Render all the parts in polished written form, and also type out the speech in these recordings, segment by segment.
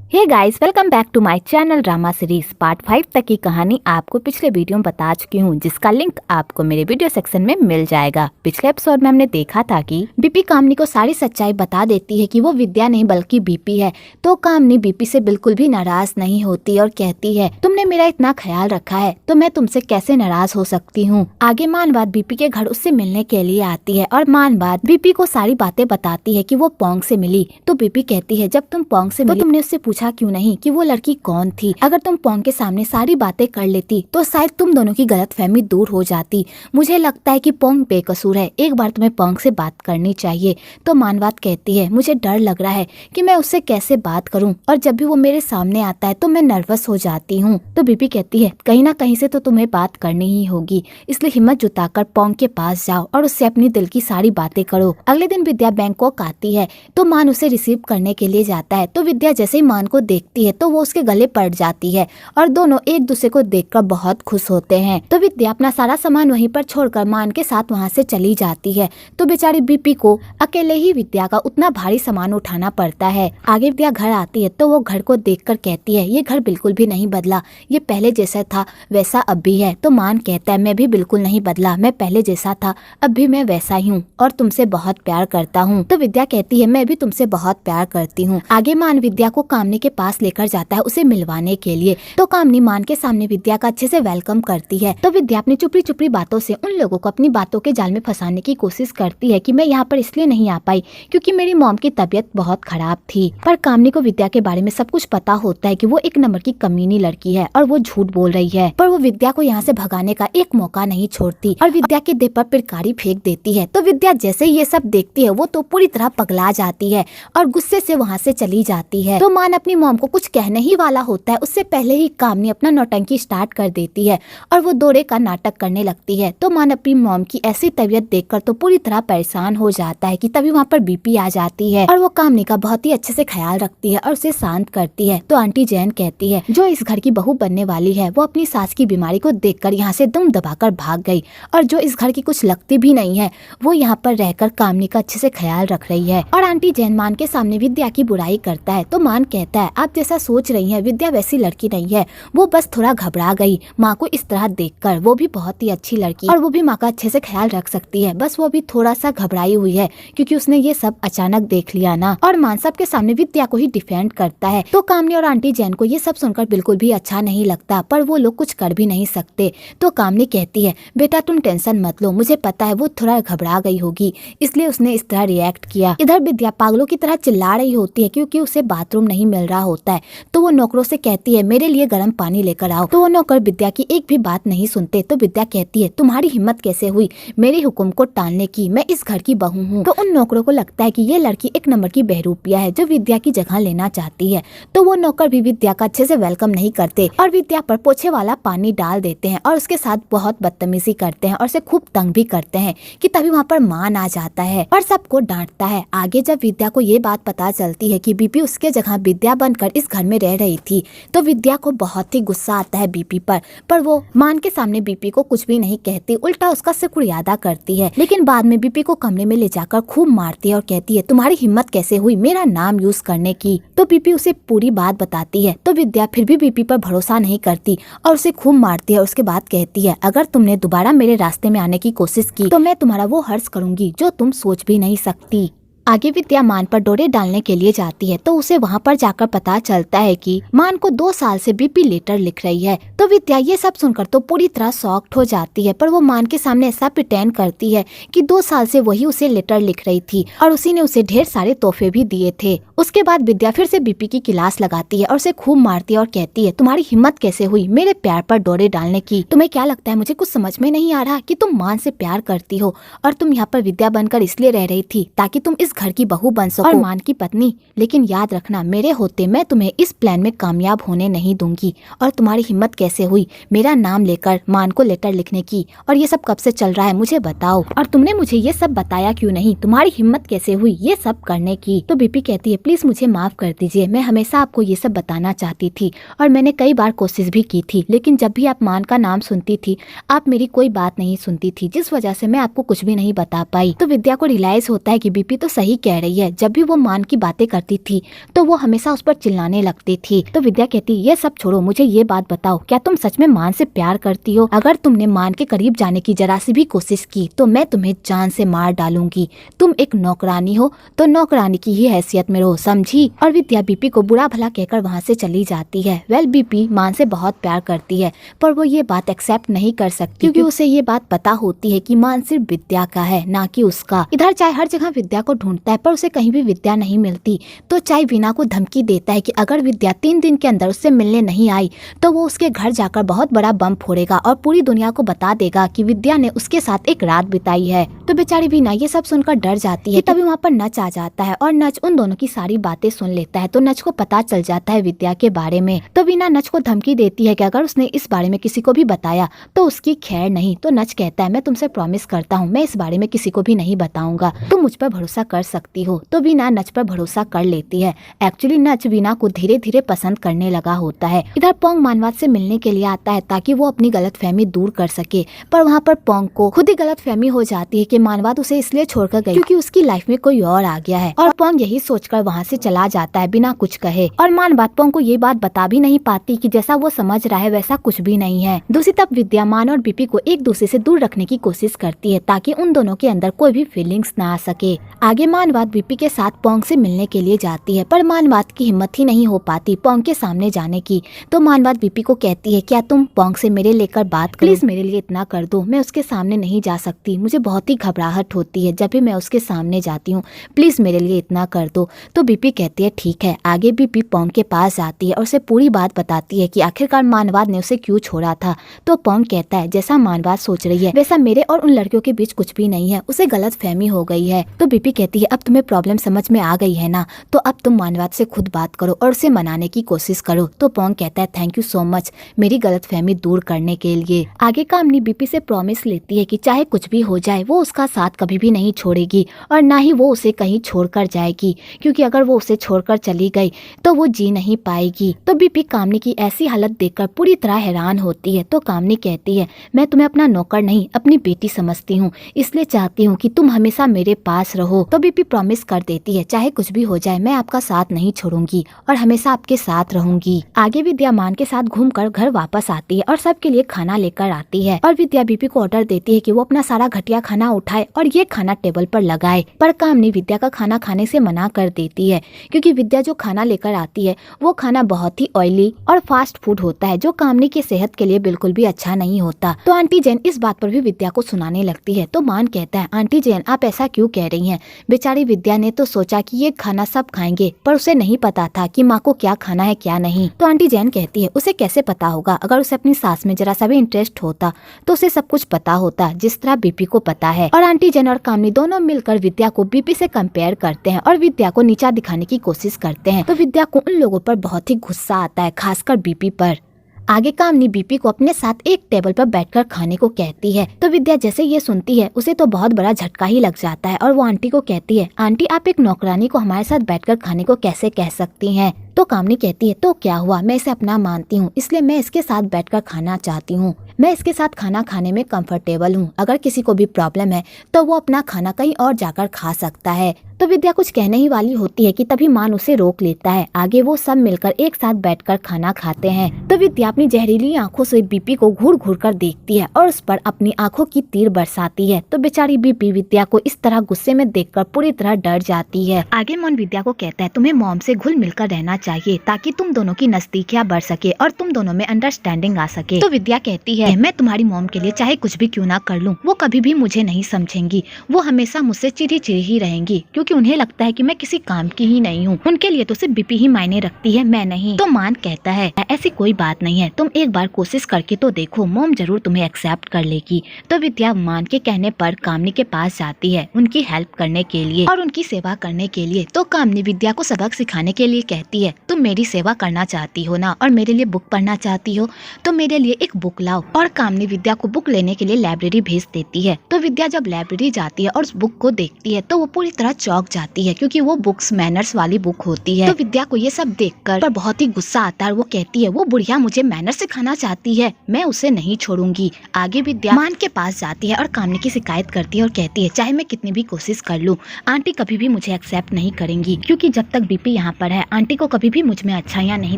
Hey guys, welcome back to my channel drama series. Part 5 तक की कहानी आपको पिछले वीडियो में बता चुकी हूँ, जिसका लिंक आपको मेरे वीडियो सेक्शन में मिल जाएगा। पिछले एपिसोड में हमने देखा था कि बीपी कामनी को सारी सच्चाई बता देती है कि वो विद्या नहीं बल्कि बीपी है। तो कामनी बीपी से बिल्कुल भी नाराज नहीं होती और कहती है, तुमने मेरा इतना ख्याल रखा है तो मैं तुमसे कैसे नाराज हो सकती हूँ। आगे मानवाद बीपी के घर उससे मिलने के लिए आती है और मानवाद बीपी को सारी बातें बताती है कि वो पोंग से मिली। तो बीपी कहती है, जब तुम पोंग से मिली तो तुमने उससे पूछा क्यों नहीं कि वो लड़की कौन थी? अगर तुम पोंग के सामने सारी बातें कर लेती तो शायद तुम दोनों की गलतफहमी दूर हो जाती। मुझे लगता है कि पोंग बेकसूर है, एक बार तुम्हें पोंग से बात करनी चाहिए। तो मानवाद कहती है, मुझे डर लग रहा है कि मैं उससे कैसे बात करूं और जब भी वो मेरे सामने आता है तो मैं नर्वस हो जाती हूँ। तो बीपी कहती है, कहीं ना कहीं से तो तुम्हें बात करनी ही होगी, इसलिए हिम्मत जुटाकर पोंग के पास जाओ और उससे अपनी दिल की सारी बातें करो। अगले दिन विद्या बैंकॉक आती है तो मान उसे रिसीव करने के लिए जाता है। तो विद्या जैसे ही मान को देखती है तो वो उसके गले पड़ जाती है और दोनों एक दूसरे को देखकर बहुत खुश होते हैं। तो विद्या अपना सारा सामान वहीं पर छोड़कर मान के साथ वहाँ से चली जाती है। तो बेचारी बीपी को अकेले ही विद्या का उतना भारी सामान उठाना पड़ता है। आगे विद्या घर आती है तो वो घर को देखकर कहती है, ये घर बिल्कुल भी नहीं बदला, ये पहले जैसा था वैसा अब भी है। तो मान कहता है, मैं भी बिल्कुल नहीं बदला, मैं पहले जैसा था अब भी मैं वैसा ही हूँ और तुमसे बहुत प्यार करता हूँ। तो विद्या कहती है, मैं भी तुमसे बहुत प्यार करती हूँ। आगे मान विद्या को कामनी के पास लेकर जाता है उसे मिलवाने के लिए। तो कामनी मान के सामने विद्या का अच्छे से वेलकम करती है। तो विद्या अपनी चुपड़ी चुपड़ी बातों से उन लोगों को अपनी बातों के जाल में फंसाने की कोशिश करती है कि मैं यहाँ पर इसलिए नहीं आ पाई क्योंकि मेरी मॉम की तबीयत बहुत खराब थी। पर कामनी को विद्या के बारे में सब कुछ पता होता है कि वो एक नंबर की कमीनी लड़की है और वो झूठ बोल रही है। पर वो विद्या को यहाँ से भगाने का एक मौका नहीं छोड़ती और विद्या के देह पर पिचकारी फेंक देती है। तो विद्या जैसे ही ये सब देखती है वो तो पूरी तरह पगला जाती है और गुस्से से वहाँ से चली जाती है। तो मान अपनी मॉम को कुछ कहने ही वाला होता है, उससे पहले ही कामनी अपना नौटंकी स्टार्ट कर देती है और वो दौड़े का नाटक करने लगती है। तो मान अपनी मॉम की ऐसी तबीयत देखकर तो पूरी तरह परेशान हो जाता है कि तभी वहाँ पर बीपी आ जाती है और वो कामनी का बहुत ही अच्छे से ख्याल रखती है और उसे शांत करती है। तो आंटी जैन कहती है, जो इस घर की बहू बनने वाली है वो अपनी सास की बीमारी को देखकर यहाँ से दम दबाकर भाग गई और जो इस घर की कुछ लगती भी नहीं है वो यहाँ पर रहकर कामनी का अच्छे से ख्याल रख रही है। और आंटी जैन मान के सामने विद्या की बुराई करता है। तो मान कहता है, आप जैसा सोच रही हैं विद्या वैसी लड़की नहीं है, वो बस थोड़ा घबरा गई माँ को इस तरह देखकर, वो भी बहुत ही अच्छी लड़की और वो भी माँ का अच्छे से ख्याल रख सकती है, बस वो भी थोड़ा सा घबराई हुई है क्योंकि उसने ये सब अचानक देख लिया ना। और मान सबके सामने विद्या को ही डिफेंड करता है। तो कामनी और आंटी जैन को ये सब सुनकर बिल्कुल भी अच्छा नहीं लगता, पर वो लोग कुछ कर भी नहीं सकते। तो कामनी कहती है, बेटा तुम टेंशन मत लो, मुझे पता है वो थोड़ा घबरा गई होगी इसलिए उसने इस तरह रिएक्ट किया। इधर विद्या पागलों की तरह चिल्ला रही होती है क्योंकि उसे बाथरूम नहीं मिल रहा होता है। तो वो नौकरों से कहती है, मेरे लिए गर्म पानी लेकर आओ। तो वो नौकर विद्या की एक भी बात नहीं सुनते। तो विद्या कहती है, तुम्हारी हिम्मत कैसे हुई मेरे हुक्म को टालने की, मैं इस घर की बहू हूँ। तो उन नौकरों को लगता है कि ये लड़की एक नंबर की बहरूपिया है जो विद्या की जगह लेना चाहती है। तो वो नौकर भी विद्या का अच्छे से वेलकम नहीं करते और विद्या पर पोछे वाला पानी डाल देते हैं और उसके साथ बहुत बदतमीजी करते हैं और उसे खूब तंग भी करते हैं कि तभी वहाँ पर मान आ जाता है और सबको डांटता है। आगे जब विद्या को ये बात पता चलती है कि बीपी उसके जगह विद्या बनकर इस घर में रह रही थी तो विद्या को बहुत ही गुस्सा आता है बीपी पर वो मान के सामने बीपी को कुछ भी नहीं कहती, उल्टा उसका शुक्रियादा करती है। लेकिन बाद में बीपी को कमरे में ले जाकर खूब मारती है और कहती है, तुम्हारी हिम्मत कैसे हुई मेरा नाम यूज करने की। तो बीपी उसे पूरी बात बताती है। तो विद्या फिर भी बीपी पर भरोसा नहीं करती और उसे खूब मारती है। उसके बाद कहती है, अगर तुमने दोबारा मेरे रास्ते में आने की कोशिश की तो मैं तुम्हारा वो हर्ष करूंगी जो तुम सोच भी नहीं सकती। आगे विद्या मान पर डोरे डालने के लिए जाती है तो उसे वहाँ पर जाकर पता चलता है कि मान को 2 साल से बीपी लेटर लिख रही है। तो विद्या ये सब सुनकर तो पूरी तरह शॉक्ड हो जाती है, पर वो मान के सामने ऐसा प्रिटेंड करती है कि 2 साल से वही उसे लेटर लिख रही थी और उसी ने उसे ढेर सारे तोहफे भी दिए थे। उसके बाद विद्या फिर से बीपी की क्लास लगाती है और उसे खूब मारती है और कहती है, तुम्हारी हिम्मत कैसे हुई मेरे प्यार पर डोरे डालने की। तुम्हें क्या लगता है मुझे कुछ समझ में नहीं आ रहा कि तुम मान से प्यार करती हो और तुम यहाँ पर विद्या बनकर इसलिए रह रही थी ताकि तुम इस घर की बहू बन सको और मान की पत्नी। लेकिन याद रखना, मेरे होते मैं तुम्हें इस प्लान में कामयाब होने नहीं दूंगी। और तुम्हारी हिम्मत कैसे हुई मेरा नाम लेकर मान को लेटर लिखने की, और ये सब कब से चल रहा है मुझे बताओ, और तुमने मुझे ये सब बताया क्यों नहीं, तुम्हारी हिम्मत कैसे हुई ये सब करने की। तो बीपी कहती है, प्लीज मुझे माफ कर दीजिए, मैं हमेशा आपको ये सब बताना चाहती थी और मैंने कई बार कोशिश भी की थी, लेकिन जब भी आप मान का नाम सुनती थी आप मेरी कोई बात नहीं सुनती थी, जिस वजह से मैं आपको कुछ भी नहीं बता पाई। तो विद्या को रियलाइज होता है कि बीपी तो सही सही कह रही है, जब भी वो मान की बातें करती थी तो वो हमेशा उस पर चिल्लाने लगती थी। तो विद्या कहती ये सब छोड़ो, मुझे ये बात बताओ, क्या तुम सच में मान से प्यार करती हो? अगर तुमने मान के करीब जाने की जरा सी भी कोशिश की तो मैं तुम्हें जान से मार डालूंगी। तुम एक नौकरानी हो तो नौकरानी की ही हैसियत में रहो, समझी? और विद्या बीपी को बुरा भला कहकर वहाँ से चली जाती है। वेल बीपी मान से बहुत प्यार करती है पर वो ये बात एक्सेप्ट नहीं कर सकती क्योंकि उसे ये बात पता होती है कि मान सिर्फ विद्या का है, ना कि उसका। इधर चाय हर जगह विद्या को ढूंढता है पर उसे कहीं भी विद्या नहीं मिलती। तो चाय वीना को धमकी देता है कि अगर विद्या 3 दिन के अंदर उससे मिलने नहीं आई तो वो उसके घर जाकर बहुत बड़ा बम फोड़ेगा और पूरी दुनिया को बता देगा कि विद्या ने उसके साथ एक रात बिताई है। तो बेचारी वीना ये सब सुनकर डर जाती है। तभी वहाँ पर नच आ जाता है और नच उन दोनों की सारी बातें सुन लेता है। तो नच को पता चल जाता है विद्या के बारे में। तो वीना नच को धमकी देती है कि अगर उसने इस बारे में किसी को भी बताया तो उसकी खैर नहीं। तो नच कहता है मैं तुमसे प्रॉमिस करता हूँ मैं इस बारे में किसी को भी नहीं बताऊंगा, तुम मुझ पर भरोसा कर सकती हो। तो वीना नच पर भरोसा कर लेती है। एक्चुअली नच वीना को धीरे धीरे पसंद करने लगा होता है। इधर पोंग मानवाद से मिलने के लिए आता है ताकि वो अपनी गलतफहमी दूर कर सके, पर वहाँ पर पोंग को खुद ही गलतफहमी हो जाती है कि मानवाद उसे इसलिए छोड़कर गई क्योंकि उसकी लाइफ में कोई और आ गया है। और पोंग यही सोचकर वहाँ से चला जाता है बिना कुछ कहे। और मानवाद पोंग को ये बात बता भी नहीं पाती कि जैसा वो समझ रहा है वैसा कुछ भी नहीं है। दूसरी तरफ विद्या मान और बीपी को एक दूसरे से दूर रखने की कोशिश करती है ताकि उन दोनों के अंदर कोई भी फीलिंग्स ना आ सके। आगे मानवाद बीपी के साथ पोंग से मिलने के लिए जाती है पर मानवाद की हिम्मत ही नहीं हो पाती पोंग के सामने जाने की। तो मानवाद बीपी को कहती है क्या तुम पोंग से मेरे लेकर बात करो, प्लीज मेरे लिए इतना कर दो, मैं उसके सामने नहीं जा सकती, मुझे बहुत ही घबराहट होती है जब भी मैं उसके सामने जाती हूँ, प्लीज मेरे लिए इतना कर दो। तो बीपी कहती है ठीक है। आगे बीपी पोंग के पास जाती है और उसे पूरी बात बताती है कि आखिरकार मानवाद ने उसे क्यों छोड़ा था। तो पोंग कहता है जैसा मानवाद सोच रही है वैसा मेरे और उन लड़कियों के बीच कुछ भी नहीं है, उसे गलत फहमी हो गई है। तो बीपी कहती है अब तुम्हें प्रॉब्लम समझ में आ गई है ना, तो अब तुम मानवाद से खुद बात करो और उसे मनाने की कोशिश करो। तो पोंग कहता है थैंक यू सो मच मेरी गलतफहमी दूर करने के लिए। आगे कामनी बीपी से प्रॉमिस लेती है कि चाहे कुछ भी हो जाए वो उसका साथ कभी भी नहीं छोड़ेगी और ना ही वो उसे कहीं छोड़कर जाएगी, क्योंकि अगर वो उसे छोड़कर चली गई तो वो जी नहीं पाएगी। तो बीपी कामनी की ऐसी हालत देखकर पूरी तरह हैरान होती है। तो कामनी कहती है मैं तुम्हें अपना नौकर नहीं अपनी बेटी समझती हूँ, इसलिए चाहती हूँ कि तुम हमेशा मेरे पास रहो। तो बीपी प्रॉमिस कर देती है चाहे कुछ भी हो जाए मैं आपका साथ नहीं छोड़ूंगी और हमेशा आपके साथ रहूंगी। आगे विद्या मान के साथ घूमकर घर वापस आती है और सबके लिए खाना लेकर आती है और विद्या बीपी को ऑर्डर देती है कि वो अपना सारा घटिया खाना उठाए और ये खाना टेबल पर लगाए। पर कामनी विद्या का खाना खाने से मना कर देती है क्योंकि विद्या जो खाना लेकर आती है वो खाना बहुत ही ऑयली और फास्ट फूड होता है जो कामनी की सेहत के लिए बिल्कुल भी अच्छा नहीं होता। तो आंटी जैन इस बात पर भी विद्या को सुनाने लगती है। तो मान कहता है आंटी जैन आप ऐसा क्यों कह रही हैं? बेचारी विद्या ने तो सोचा कि ये खाना सब खाएंगे पर उसे नहीं पता था कि माँ को क्या खाना है क्या नहीं। तो आंटी जैन कहती है उसे कैसे पता होगा, अगर उसे अपनी सास में जरा सा भी इंटरेस्ट होता तो उसे सब कुछ पता होता जिस तरह बीपी को पता है। और आंटी जैन और कामनी दोनों मिलकर विद्या को बीपी से कंपेयर करते हैं और विद्या को नीचा दिखाने की कोशिश करते हैं। तो विद्या को उन लोगों पर बहुत ही गुस्सा आता है, खासकर बीपी पर। आगे कामनी बीपी को अपने साथ एक टेबल पर बैठकर खाने को कहती है। तो विद्या जैसे ये सुनती है उसे तो बहुत बड़ा झटका ही लग जाता है और वो आंटी को कहती है आंटी आप एक नौकरानी को हमारे साथ बैठकर खाने को कैसे कह सकती हैं? तो कामनी कहती है तो क्या हुआ, मैं इसे अपना मानती हूँ इसलिए मैं इसके साथ बैठकर खाना चाहती हूँ, मैं इसके साथ खाना खाने में कंफर्टेबल हूँ, अगर किसी को भी प्रॉब्लम है तो वो अपना खाना कहीं और जाकर खा सकता है। तो विद्या कुछ कहने ही वाली होती है कि तभी मान उसे रोक लेता है। आगे वो सब मिलकर एक साथ बैठकर खाना खाते हैं। तो विद्या अपनी जहरीली आंखों से बीपी को घूर घूर कर देखती है और उस पर अपनी आंखों की तीर बरसाती है। तो बेचारी बीपी विद्या को इस तरह गुस्से में देखकर पूरी तरह डर जाती है। आगे मन विद्या को कहता है तुम्हें मॉम से घुल मिलकर रहना चाहिए ताकि तुम दोनों की नजदीकियां बढ़ सके और तुम दोनों में अंडरस्टैंडिंग आ सके। तो विद्या कहती है मैं तुम्हारी मॉम के लिए चाहे कुछ भी क्यों ना कर लूं, वो कभी भी मुझे नहीं समझेंगी, वो हमेशा मुझसे चिढ़ी चिढ़ी ही रहेंगी क्योंकि उन्हें लगता है कि मैं किसी काम की ही नहीं हूँ, उनके लिए तो सिर्फ बीपी ही मायने रखती है, मैं नहीं। तो मान कहता है ऐसी कोई बात नहीं है, तुम एक बार कोशिश करके तो देखो, मॉम जरूर तुम्हें एक्सेप्ट कर लेगी। तो विद्या मान के कहने पर कामनी के पास जाती है उनकी हेल्प करने के लिए और उनकी सेवा करने के लिए। तो कामनी विद्या को सबक सिखाने के लिए कहती है तुम मेरी सेवा करना चाहती हो ना और मेरे लिए बुक पढ़ना चाहती हो तो मेरे लिए एक बुक लाओ। और कामनी विद्या को बुक लेने के लिए लाइब्रेरी भेज देती है। तो विद्या जब लाइब्रेरी जाती है और उस बुक को देखती है तो वो पूरी तरह चौंक जाती है क्योंकि वो बुक्स मैनर्स वाली बुक होती है। तो विद्या को ये सब देखकर पर बहुत ही गुस्सा आता है और वो कहती है वो बुढ़िया मुझे मैनर्स सिखाना चाहती है, मैं उसे नहीं छोड़ूंगी। आगे विद्या मान के पास जाती है और कामनी की शिकायत करती है और कहती है चाहे मैं कितनी भी कोशिश कर लूं, आंटी कभी भी मुझे एक्सेप्ट नहीं करेंगी क्योंकि जब तक बीपी यहाँ पर है आंटी को कभी भी मुझ में अच्छाइयाँ नहीं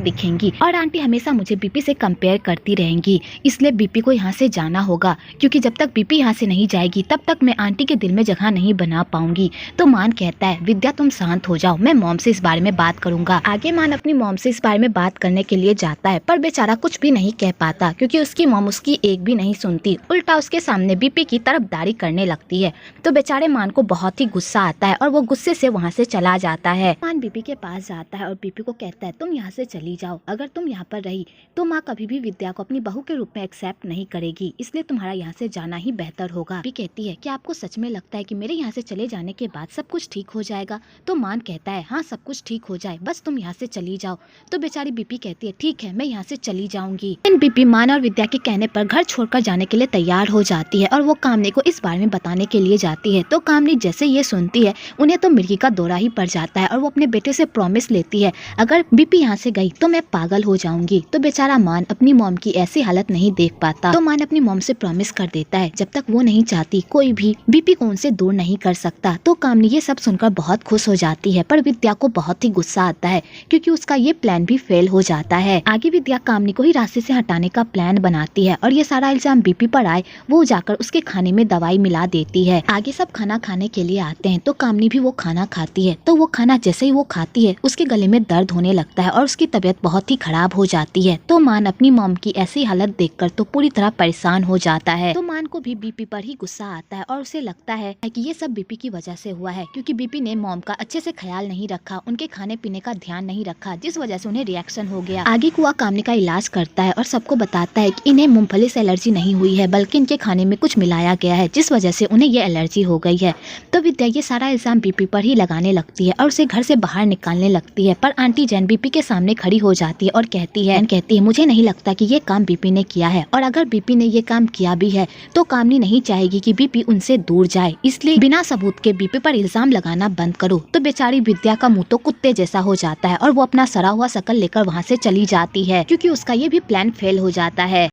दिखेंगी और आंटी हमेशा मुझे बीपी से कंपेयर करती रहेंगी। इसलिए बीपी को यहाँ से जाना होगा क्योंकि जब तक बीपी यहाँ से नहीं जाएगी तब तक मैं आंटी के दिल में जगह नहीं बना पाऊंगी। तो मान कहता है विद्या तुम शांत हो जाओ, मैं मॉम से इस बारे में बात करूंगा। आगे मान अपनी मॉम से इस बारे में बात करने के लिए जाता है पर बेचारा कुछ भी नहीं कह पाता क्योंकि उसकी मॉम उसकी एक भी नहीं सुनती, उल्टा उसके सामने बीपी की तरफदारी करने लगती है। तो बेचारे मान को बहुत ही गुस्सा आता है और वो गुस्से से वहाँ से चला जाता है। मान बीपी के पास जाता है और बीपी को कहता है तुम यहाँ से चली जाओ, अगर तुम यहाँ पर रही तो माँ कभी भी विद्या को अपनी बहू के रूप में एक्सेप्ट नहीं करेगी, इसलिए तुम्हारा यहाँ से जाना ही बेहतर होगा। बीपी कहती है कि आपको सच में लगता है कि मेरे यहाँ से चले जाने के बाद सब कुछ ठीक हो जाएगा? तो मान कहता है हाँ सब कुछ ठीक हो जाए, बस तुम यहाँ से चली जाओ। तो बेचारी बीपी कहती है ठीक है मैं यहाँ से चली जाऊंगी। बीपी मान और विद्या के कहने पर घर छोड़कर जाने के लिए तैयार हो जाती है और वो कामनी को इस बारे में बताने के लिए जाती है। तो कामनी जैसे ये सुनती है उन्हें तो मिर्गी का दौरा ही पड़ जाता है और वो अपने बेटे से प्रॉमिस लेती है अगर बीपी यहाँ से गई तो मैं पागल हो जाऊंगी। तो बेचारा मान अपनी मॉम की ऐसी हालत नहीं देख पाता, तो मान अपनी मॉम से प्रॉमिस कर देता है जब तक वो नहीं चाहती कोई भी बीपी को उनसे दूर नहीं कर सकता। तो कामनी ये सब सुनकर बहुत खुश हो जाती है पर विद्या को बहुत ही गुस्सा आता है क्योंकि उसका ये प्लान भी फेल हो जाता है। आगे विद्या कामनी को ही रास्ते से हटाने का प्लान बनाती है और ये सारा इल्जाम बीपी पर आए वो जाकर उसके खाने में दवाई मिला देती है। आगे सब खाना खाने के लिए आते हैं तो कामनी भी वो खाना खाती है। तो वो खाना जैसे ही वो खाती है उसके गले में दर्द होने लगता है और उसकी तबीयत बहुत ही खराब हो जाती है। तो मान अपनी मॉम की ऐसी हालत देखकर तो पूरी तरह परेशान हो जाता है। तो मान को भी बीपी पर ही गुस्सा आता है और उसे लगता है कि ये सब बीपी की वजह से हुआ है क्योंकि बीपी ने मॉम का अच्छे से ख्याल नहीं रखा, उनके खाने पीने का ध्यान नहीं रखा, जिस वजह से उन्हें रिएक्शन हो गया। आगे कुआ कामनी का इलाज करता है और सबको बताता है कि इन्हें मूंगफली से एलर्जी नहीं हुई है बल्कि इनके खाने में कुछ मिलाया गया है जिस वजह से उन्हें ये एलर्जी हो गई है। तो विद्या ये सारा इल्जाम बीपी पर ही लगाने लगती है और उसे घर से बाहर निकालने लगती है पर आंटी जैन बीपी के सामने खड़ी हो जाती है और कहती है मुझे नहीं लगता कि ये काम बीपी ने किया है और अगर बीपी ने ये काम किया भी है तो कामनी नहीं चाहेगी कि बीपी उनसे दूर जाए, इसलिए बिना सबूत के बीपी पर इल्जाम लगाना बंद करो। तो बेचारी विद्या का मुंह तो कुत्ते जैसा हो जाता है और वो अपना सड़ा हुआ शकल लेकर वहाँ से चली जाती है क्योंकि उसका ये भी प्लान फेल हो जाता है।